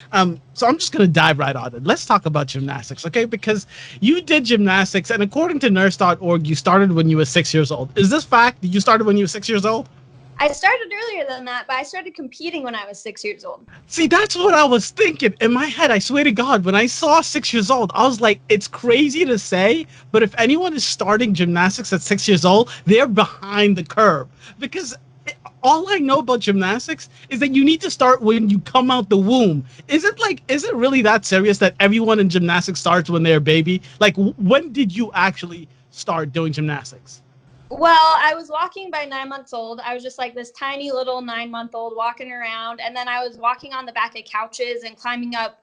So I'm just gonna dive right on it. Let's talk about gymnastics, okay? Because you did gymnastics, and according to nurse.org, you started when you were 6 years old. Is this fact? Did you started when you were 6 years old? I started earlier than that, but I started competing when I was 6 years old. See, that's what I was thinking in my head. I swear to God, when I saw 6 years old, I was like, it's crazy to say, but if anyone is starting gymnastics at 6 years old, they're behind the curve. Because all I know about gymnastics is that you need to start when you come out the womb. Is it really that serious that everyone in gymnastics starts when they're a baby? Like, when did you actually start doing gymnastics? Well, I was walking by 9 months old. I was just like this tiny little 9 month old walking around. And then I was walking on the back of couches and climbing up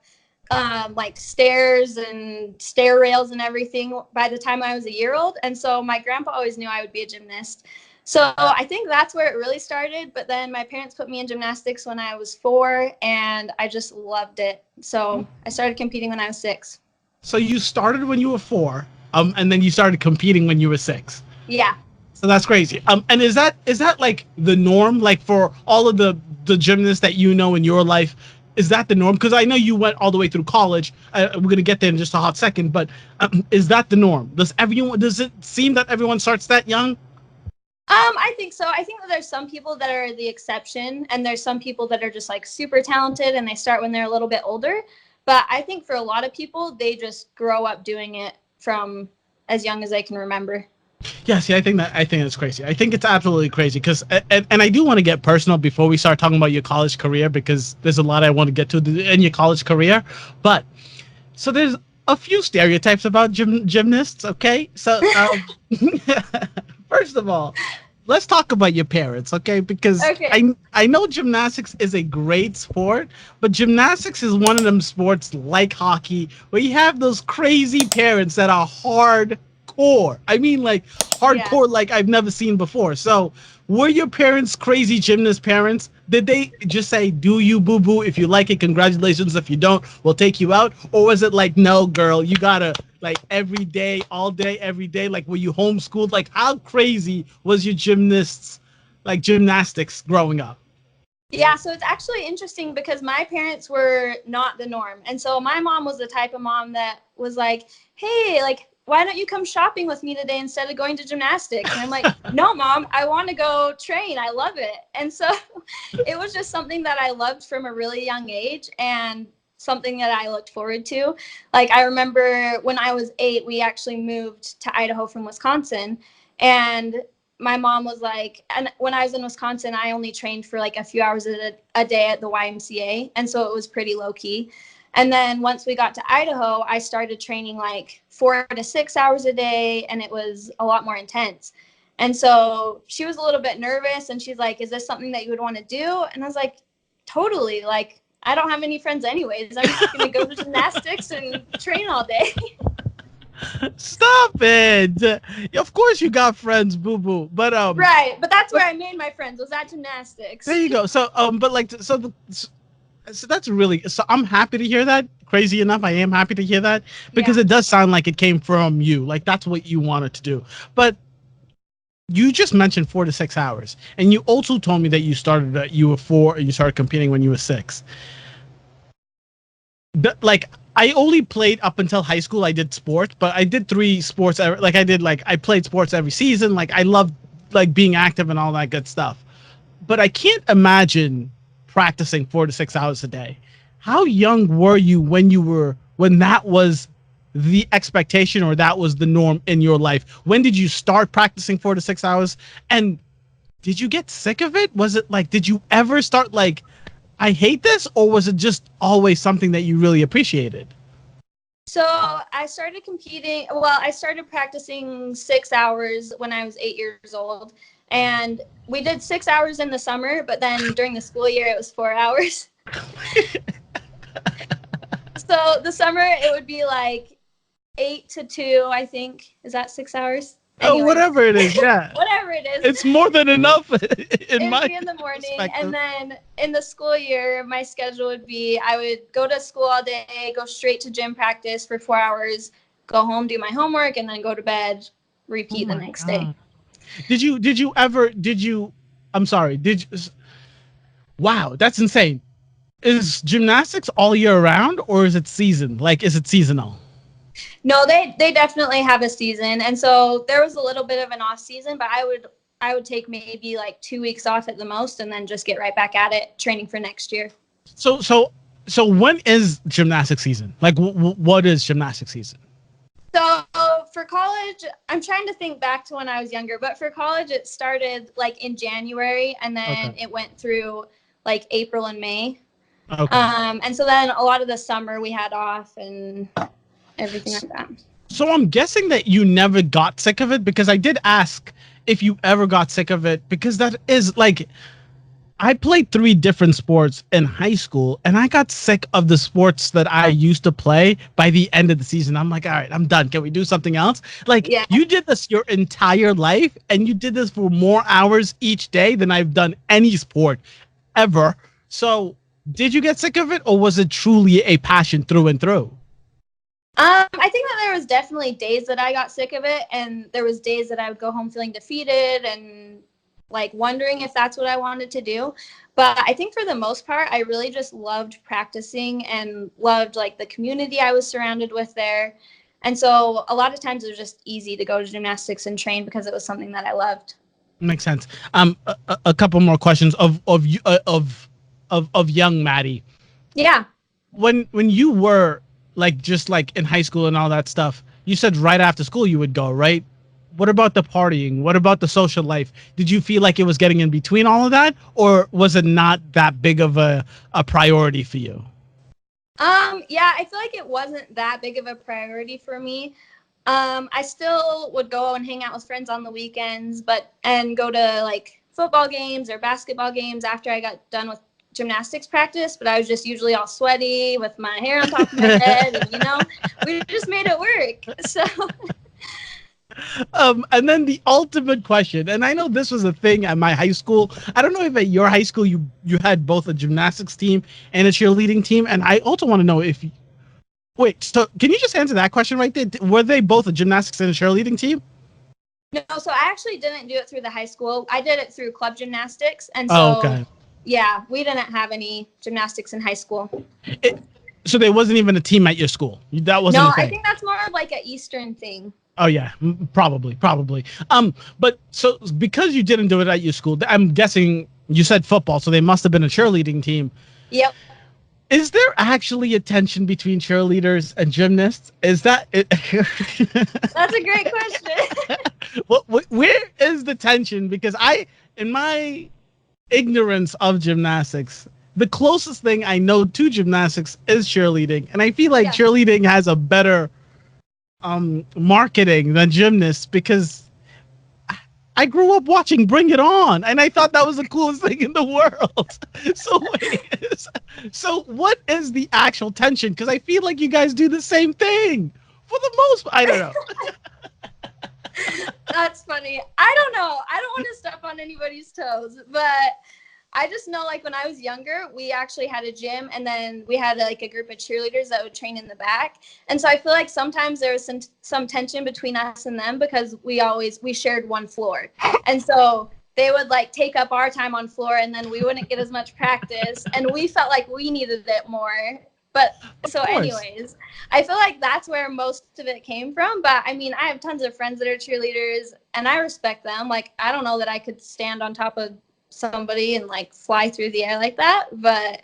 like stairs and stair rails and everything by the time I was a year old. And so my grandpa always knew I would be a gymnast. So I think that's where it really started. But then my parents put me in gymnastics when I was 4, and I just loved it. So I started competing when I was 6. So you started when you were 4, and then you started competing when you were 6. Yeah. So that's crazy. And is that like the norm, like for all of the gymnasts that you know in your life? Is that the norm? Because I know you went all the way through college. We're gonna get there in just a hot second, but is that the norm? Does it seem that everyone starts that young? I think so. I think that there's some people that are the exception, and there's some people that are just like super talented and they start when they're a little bit older. But I think for a lot of people, they just grow up doing it from as young as they can remember. Yeah, see, I think that's crazy. I think it's absolutely crazy because, and I do want to get personal before we start talking about your college career because there's a lot I want to get to in your college career. But so there's a few stereotypes about gymnasts. Okay, so first of all, let's talk about your parents, okay? Because Okay. I know gymnastics is a great sport, but gymnastics is one of them sports like hockey where you have those crazy parents that are hardcore. I mean, like Yeah. hardcore, like I've never seen before. So, were your parents crazy gymnast parents? Did they just say, "Do you boo boo? If you like it, congratulations. If you don't, we'll take you out"? Or was it like, "No, girl, you gotta like every day, all day, every day"? Like, were you homeschooled? Like, how crazy was your gymnastics growing up? Yeah, so it's actually interesting because my parents were not the norm. And so my mom was the type of mom that was like, "Hey, like why don't you come shopping with me today instead of going to gymnastics?" And I'm like, "No, mom, I want to go train. I love it." And so it was just something that I loved from a really young age and something that I looked forward to. Like I remember when I was 8, we actually moved to Idaho from Wisconsin, and my mom was like, and when I was in Wisconsin, I only trained for like a few hours a day at the YMCA. And so it was pretty low key. And then once we got to Idaho, I started training like 4 to 6 hours a day, and it was a lot more intense. And so she was a little bit nervous, and she's like, "Is this something that you would want to do?" And I was like, "Totally. Like, I don't have any friends anyways. I'm just going to go to gymnastics and train all day." Stop it! Of course you got friends, boo boo. Right. But that's But where I made my friends, was at there gymnastics. you go. So but like so that's really so I'm happy to hear that. Crazy enough, I am happy to hear that because Yeah. it does sound like it came from you. Like that's what you wanted to do. But you just mentioned 4 to 6 hours, and you also told me that you were 4 and you started competing when you were 6. Like I only played up until high school. I did sports, but I did 3 sports. Like I played sports every season. Like I loved like being active and all that good stuff. But I can't imagine practicing 4 to 6 hours a day. How young were you when that was the expectation or that was the norm in your life? When did you start practicing 4 to 6 hours? And did you get sick of it? Was it like, did you ever start like, I hate this? Or was it just always something that you really appreciated? So I started competing. Well, I started practicing 6 hours when I was 8 years old. And we did 6 hours in the summer, but then during the school year, it was 4 hours. So the summer, it would be like 8 to 2, I think. Is that 6 hours? Oh, Anyways, whatever it is, yeah. whatever it is. It's more than enough in It would my be in the morning, and perspective. then in the school year, my schedule would be I would go to school all day, go straight to gym practice for 4 hours, go home, do my homework, and then go to bed, Oh repeat the my next day. god. Did you ever did you I'm sorry, wow, that's insane. Is gymnastics all year round, or is it season? Like, is it seasonal? No, they definitely have a season, and so there was a little bit of an off season, but I would take maybe like 2 weeks off at the most, and then just get right back at it, training for next year. So, so, so when is gymnastics season? Like, what is gymnastics season? So for college, I'm trying to think back to when I was younger, but for college, it started like in January, and then Okay. it went through like April and May. Okay. And so then a lot of the summer we had off and everything like that. So I'm guessing that you never got sick of it, because I did ask if you ever got sick of it, because that is like, I played three different sports in high school, and I got sick of the sports that I used to play by the end of the season. I'm like, all right, I'm done. Can we do something else? Like, Yeah. you did this your entire life, and you did this for more hours each day than I've done any sport ever. So, did you get sick of it, or was it truly a passion through and through? I think that there was definitely days that I got sick of it, and there was days that I would go home feeling defeated and like wondering if that's what I wanted to do. But I think for the most part, I really just loved practicing and loved like the community I was surrounded with there. And so a lot of times it was just easy to go to gymnastics and train because it was something that I loved. Makes sense. A couple more questions of young Maddie. Yeah. When you were like just like in high school and all that stuff, you said right after school you would go, right? What about the partying? What about the social life? Did you feel like it was getting in between all of that, or was it not that big of a priority for you? Yeah, I feel like it wasn't that big of a priority for me. I still would go and hang out with friends on the weekends, and go to like football games or basketball games after I got done with gymnastics practice, but I was just usually all sweaty with my hair on top of my head, and we just made it work. So And then the ultimate question, and I know this was a thing at my high school. I don't know if at your high school you had both a gymnastics team and a cheerleading team. And I also want to know if wait, so can you just answer that question right there? Were they both a gymnastics and a cheerleading team? no, so I actually didn't do it through the high school. I did it through club gymnastics, and Oh, so okay. yeah, we didn't have any gymnastics in high school. It, so there wasn't even a team at your school. That wasn't a No, I thing. think that's more of like a Eastern thing. Oh yeah, probably. But so because you didn't do it at your school, I'm guessing you said football, so they must have been a cheerleading team. Yep. Is there actually a tension between cheerleaders and gymnasts? Is that it? That's a great question. Where is the tension? Because in my ignorance of gymnastics, the closest thing I know to gymnastics is cheerleading, and I feel like Yeah. cheerleading has a better marketing than gymnasts, because I grew up watching Bring It On, and I thought that was the coolest thing in the world. So wait, so what is the actual tension? Because I feel like you guys do the same thing for the most. I don't know. That's funny. I don't know. I don't want to step on anybody's toes, but I just know like when I was younger, we actually had a gym, and then we had like a group of cheerleaders that would train in the back. And so I feel like sometimes there was some tension between us and them because we shared one floor. And so they would like take up our time on floor, and then we wouldn't get as much practice, and we felt like we needed it more. But so Of course. anyways, I feel like that's where most of it came from. But I mean, I have tons of friends that are cheerleaders, and I respect them. Like, I don't know that I could stand on top of somebody and like fly through the air like that, but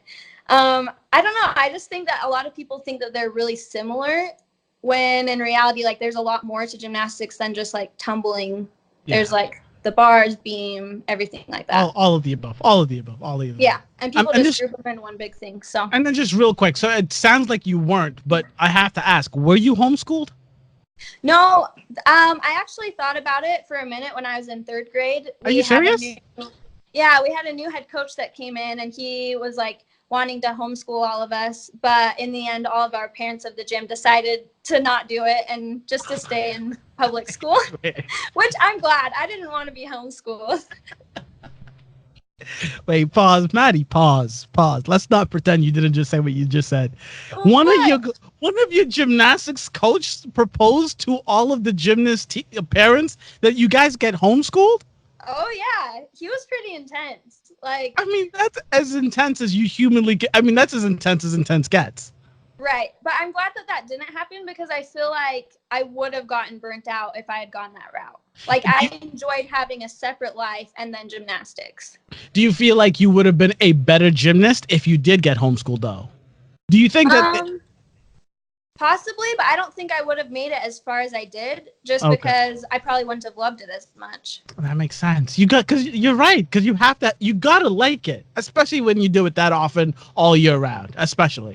I don't know. I just think that a lot of people think that they're really similar, when in reality, like, there's a lot more to gymnastics than just like tumbling. Yeah. There's like the bars, beam, everything like that. All of the above. All of the above. All of the above. Yeah, and people and just this- group them in one big thing. So And then just real quick, so it sounds like you weren't, but I have to ask: were you homeschooled? no, I actually thought about it for a minute when I was in third grade. Are you serious? Yeah, we had a new head coach that came in, and he was like wanting to homeschool all of us. But in the end, all of our parents of the gym decided to not do it and just to stay in public school, which I'm glad. I didn't want to be homeschooled. Wait, pause, Maddie. Pause. Let's not pretend you didn't just say what you just said. One of your gymnastics coach proposed to all of the parents that you guys get homeschooled. Oh, yeah. He was pretty intense. Like, I mean, that's as intense as you humanly get. I mean, that's as intense gets. right. But I'm glad that that didn't happen because I feel like I would have gotten burnt out if I had gone that route. Like, I enjoyed having a separate life and then gymnastics. Do you feel like you would have been a better gymnast if you did get homeschooled, though? Do you think that? Possibly, but I don't think I would have made it as far as I did just Okay. because I probably wouldn't have loved it as much. That makes sense. Because you're right. Because you gotta like it, especially when you do it that often all year round, especially.